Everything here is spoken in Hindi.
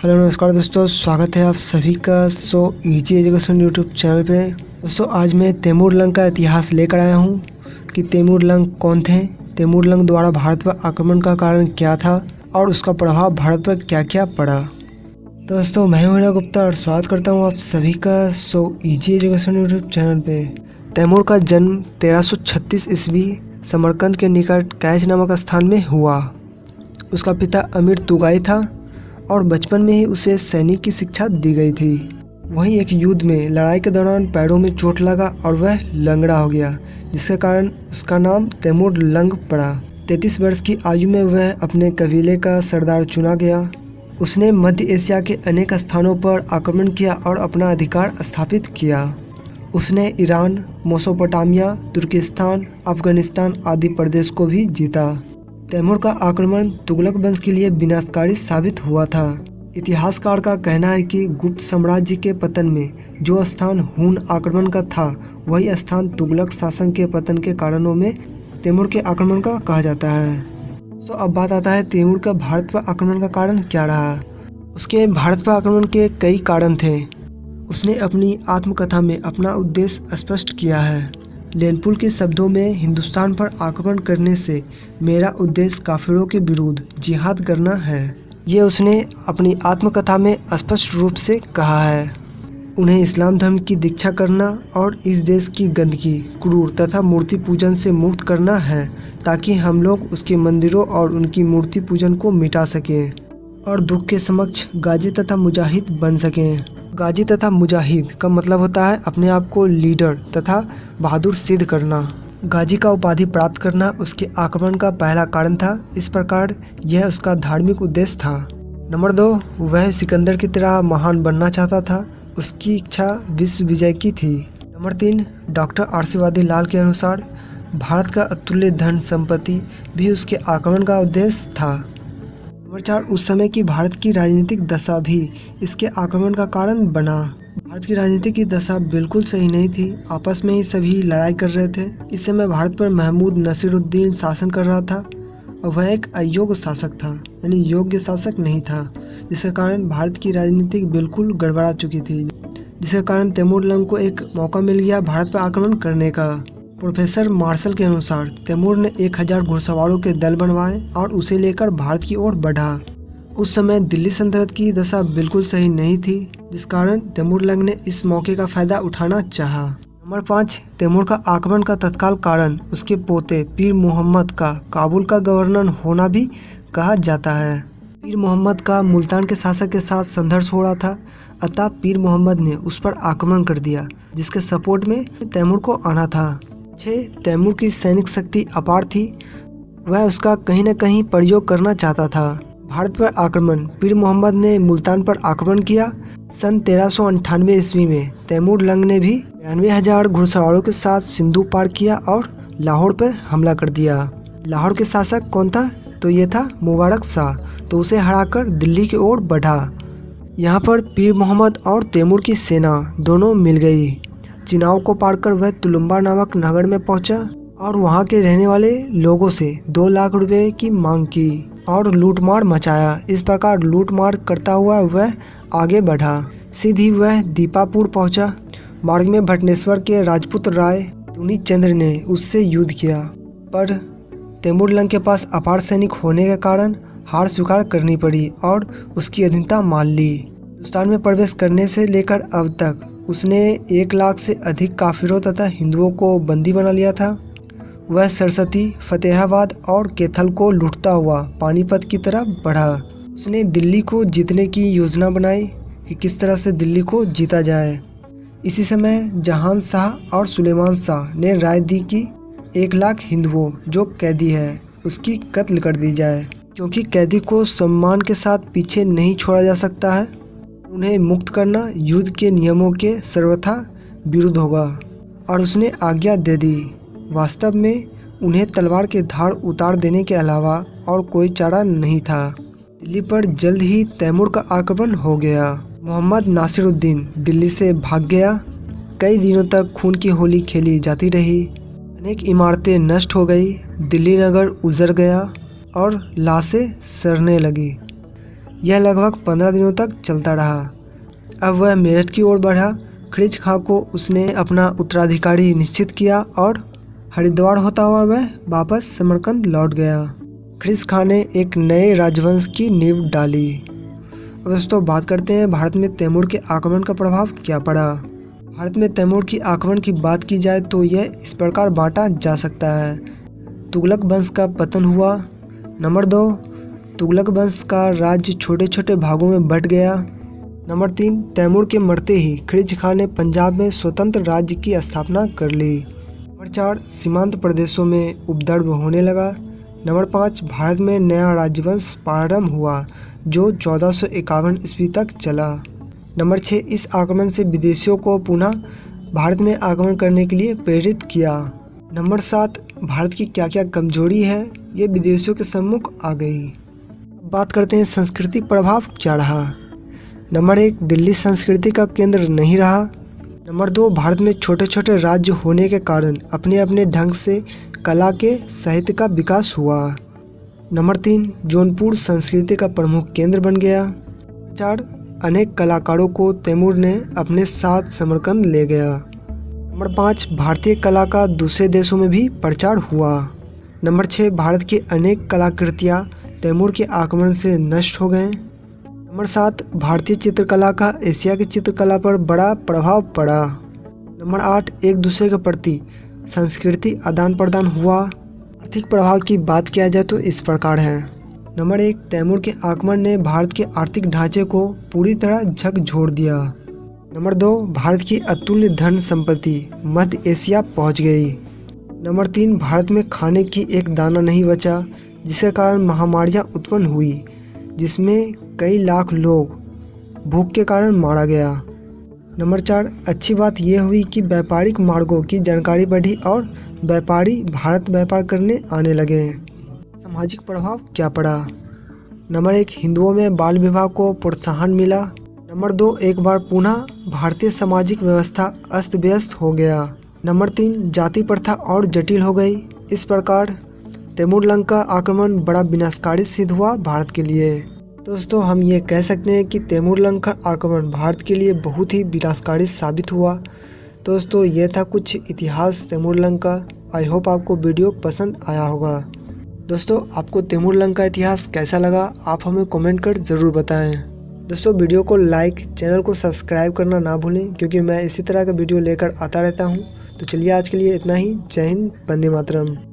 हेलो नमस्कार दोस्तों, स्वागत है आप सभी का इजी एजुकेशन यूट्यूब चैनल पे। दोस्तों आज मैं तैमूर लंग का इतिहास लेकर आया हूँ कि तैमूर लंग कौन थे, तैमूर लंग द्वारा भारत पर आक्रमण का कारण क्या था और उसका प्रभाव भारत पर क्या क्या पड़ा। दोस्तों मैं हूं हीरा गुप्ता और स्वागत करता हूं आप सभी का इजी एजुकेशन यूट्यूब चैनल पे। तैमूर का जन्म 1336 ईस्वी समरकंद के निकट कैच नामक स्थान में हुआ। उसका पिता अमीर तुगाई था और बचपन में ही उसे सैनिक की शिक्षा दी गई थी। वहीं एक युद्ध में लड़ाई के दौरान पैरों में चोट लगा और वह लंगड़ा हो गया, जिसके कारण उसका नाम तैमूर लंग पड़ा। 33 वर्ष की आयु में वह अपने कबीले का सरदार चुना गया। उसने मध्य एशिया के अनेक स्थानों पर आक्रमण किया और अपना अधिकार स्थापित किया। उसने ईरान, मेसोपोटामिया, तुर्किस्तान, अफगानिस्तान आदि प्रदेश को भी जीता। तैमूर का आक्रमण तुगलक वंश के लिए विनाशकारी साबित हुआ था। इतिहासकार का कहना है कि गुप्त साम्राज्य के पतन में जो स्थान हून आक्रमण का था, वही स्थान तुगलक शासन के पतन के कारणों में तैमूर के आक्रमण का कहा जाता है। तो अब बात आता है तैमूर का भारत पर आक्रमण का कारण क्या रहा। उसके भारत पर आक्रमण के कई कारण थे। उसने अपनी आत्मकथा में अपना उद्देश्य स्पष्ट किया है। लेनपुल के शब्दों में, हिंदुस्तान पर आक्रमण करने से मेरा उद्देश्य काफिरों के विरुद्ध जिहाद करना है। ये उसने अपनी आत्मकथा में स्पष्ट रूप से कहा है। उन्हें इस्लाम धर्म की दीक्षा करना और इस देश की गंदगी, क्रूर तथा मूर्ति पूजन से मुक्त करना है, ताकि हम लोग उसके मंदिरों और उनकी मूर्ति पूजन को मिटा सकें और दुख के समक्ष गाजी तथा मुजाहिद बन सकें। गाजी तथा मुजाहिद का मतलब होता है अपने आप को लीडर तथा बहादुर सिद्ध करना। गाजी का उपाधि प्राप्त करना उसके आक्रमण का पहला कारण था। इस प्रकार यह उसका धार्मिक उद्देश्य था। नंबर 2, वह सिकंदर की तरह महान बनना चाहता था। उसकी इच्छा विश्व विजय की थी। नंबर 3, डॉक्टर आशीर्वादी लाल के अनुसार भारत का अतुल्य धन संपत्ति भी उसके आक्रमण का उद्देश्य था। नंबर 4, उस समय की भारत की राजनीतिक दशा भी इसके आक्रमण का कारण बना। भारत की राजनीति की दशा बिल्कुल सही नहीं थी। आपस में ही सभी लड़ाई कर रहे थे। इस समय भारत पर महमूद नसीरुद्दीन शासन कर रहा था और वह एक अयोग्य शासक था, यानी योग्य शासक नहीं था, जिसके कारण भारत की राजनीति बिल्कुल गड़बड़ा चुकी थी। जिसके कारण तैमूर लंग को एक मौका मिल गया भारत पर आक्रमण करने का। प्रोफेसर मार्शल के अनुसार तैमूर ने 1000 घुड़सवारों के दल बनवाए और उसे लेकर भारत की ओर बढ़ा। उस समय दिल्ली सल्तनत की दशा बिल्कुल सही नहीं थी, जिस कारण तैमूर लंग ने इस मौके का फायदा उठाना चाहा। नंबर 5, तैमूर का आक्रमण का तत्काल कारण उसके पोते पीर मोहम्मद का काबुल का गवर्नर होना भी कहा जाता है। पीर मोहम्मद का मुल्तान के शासक के साथ संघर्ष हो रहा था, अतः पीर मोहम्मद ने उस पर आक्रमण कर दिया, जिसके सपोर्ट में तैमूर को आना था। 6, तैमूर की सैनिक शक्ति अपार थी। वह उसका कहीं न कहीं प्रयोग करना चाहता था। भारत पर आक्रमण, पीर मोहम्मद ने मुल्तान पर आक्रमण किया। सन 1398 ईस्वी में तैमूर लंग ने भी 92,000 घुड़सवारों के साथ सिंधु पार किया और लाहौर पर हमला कर दिया। लाहौर के शासक कौन था? तो ये था मुबारक शाह। तो उसे हराकर दिल्ली की ओर बढ़ा। यहाँ पर पीर मोहम्मद और तैमूर की सेना दोनों मिल गई। चिनाव को पार कर वह तुलुम्बा नामक नगर में पहुंचा और वहां के रहने वाले लोगों से 2 लाख रुपए की मांग की और लूटमार मचाया। इस प्रकार लूटमार करता हुआ वह आगे बढ़ा। सीधी वह दीपापुर पहुंचा। मार्ग में भटनेश्वर के राजपूत राय दुनी चंद्र ने उससे युद्ध किया, पर तैमूर लंग के पास अपार सैनिक होने के कारण हार स्वीकार करनी पड़ी और उसकी अधीनता मान ली। हिंदुस्तान में प्रवेश करने से लेकर अब तक उसने 1 लाख से अधिक काफिरों तथा हिंदुओं को बंदी बना लिया था। वह सरस्वती, फतेहाबाद और कैथल को लूटता हुआ पानीपत की तरफ बढ़ा। उसने दिल्ली को जीतने की योजना बनाई कि किस तरह से दिल्ली को जीता जाए। इसी समय जहान शाह और सुलेमान शाह ने राय दी कि 1 लाख हिंदुओं जो कैदी है उसकी कत्ल कर दी जाए, क्योंकि कैदी को सम्मान के साथ पीछे नहीं छोड़ा जा सकता है। उन्हें मुक्त करना युद्ध के नियमों के सर्वथा विरुद्ध होगा और उसने आज्ञा दे दी। वास्तव में उन्हें तलवार के धार उतार देने के अलावा और कोई चारा नहीं था। दिल्ली पर जल्द ही तैमूर का आक्रमण हो गया। मोहम्मद नासिरुद्दीन दिल्ली से भाग गया। कई दिनों तक खून की होली खेली जाती रही। अनेक इमारतें नष्ट हो गई। दिल्ली नगर उजड़ गया और लाशें सड़ने लगी। यह लगभग 15 दिनों तक चलता रहा। अब वह मेरठ की ओर बढ़ा। खिरिज खां को उसने अपना उत्तराधिकारी निश्चित किया और हरिद्वार होता हुआ वह वापस समरकंद लौट गया। खिरिज खां ने एक नए राजवंश की नींव डाली। अब दोस्तों बात करते हैं भारत में तैमूर के आक्रमण का प्रभाव क्या पड़ा। भारत में तैमूर की आक्रमण की बात की जाए तो यह इस प्रकार बांटा जा सकता है। तुगलक वंश का पतन हुआ। नंबर 2, तुगलक वंश का राज्य छोटे छोटे भागों में बंट गया। नंबर 3, तैमूर के मरते ही खिरिज खां ने पंजाब में स्वतंत्र राज्य की स्थापना कर ली। नंबर 4, सीमांत प्रदेशों में उपद्रव होने लगा। नंबर 5, भारत में नया राजवंश प्रारंभ हुआ जो 1451 ईस्वी तक चला। नंबर 6, इस आक्रमण से विदेशियों को पुनः भारत में आक्रमण करने के लिए प्रेरित किया। नंबर 7, भारत की क्या क्या कमजोरी है ये विदेशियों के सम्मुख आ गई। बात करते हैं सांस्कृतिक प्रभाव क्या रहा। नंबर 1, दिल्ली संस्कृति का केंद्र नहीं रहा। नंबर 2, भारत में छोटे छोटे राज्य होने के कारण अपने अपने ढंग से कला के साहित्य का विकास हुआ। नंबर 3, जौनपुर संस्कृति का प्रमुख केंद्र बन गया। 4, अनेक कलाकारों को तैमूर ने अपने साथ समरकंद ले गया। नंबर 5, भारतीय कला का दूसरे देशों में भी प्रचार हुआ। नंबर 6, भारत की अनेक कलाकृतियाँ तैमूर के आक्रमण से नष्ट हो गए। नंबर 7, भारतीय चित्रकला का एशिया की चित्रकला पर बड़ा प्रभाव पड़ा। नंबर 8, एक दूसरे के प्रति संस्कृति आदान प्रदान हुआ। आर्थिक प्रभाव की बात किया जाए तो इस प्रकार है। नंबर 1, तैमूर के आक्रमण ने भारत के आर्थिक ढांचे को पूरी तरह झकझोर दिया। नंबर 2, भारत की अतुल्य धन संपत्ति मध्य एशिया पहुंच गई। नंबर 3, भारत में खाने की एक दाना नहीं बचा जिसके कारण महामारियां उत्पन्न हुई जिसमें कई लाख लोग भूख के कारण मारा गया। नंबर 4, अच्छी बात यह हुई कि व्यापारिक मार्गों की जानकारी बढ़ी और व्यापारी भारत व्यापार करने आने लगे। सामाजिक प्रभाव क्या पड़ा। नंबर 1, हिंदुओं में बाल विवाह को प्रोत्साहन मिला। नंबर 2, एक बार पुनः भारतीय सामाजिक व्यवस्था अस्त व्यस्त हो गया। नंबर 3, जाति प्रथा और जटिल हो गई। इस प्रकार तैमूर लंग का आक्रमण बड़ा विनाशकारी सिद्ध हुआ भारत के लिए। दोस्तों हम ये कह सकते हैं कि तैमूर लंग का आक्रमण भारत के लिए बहुत ही विनाशकारी साबित हुआ। दोस्तों ये था कुछ इतिहास तैमूर लंग का। आई होप आपको वीडियो पसंद आया होगा। दोस्तों आपको तैमूर लंग का इतिहास कैसा लगा आप हमें कमेंट कर ज़रूर बताएं। दोस्तों वीडियो को लाइक, चैनल को सब्सक्राइब करना ना भूलें क्योंकि मैं इसी तरह का वीडियो लेकर आता रहता हूँ। तो चलिए आज के लिए इतना ही। जय हिंद, वंदे मातरम।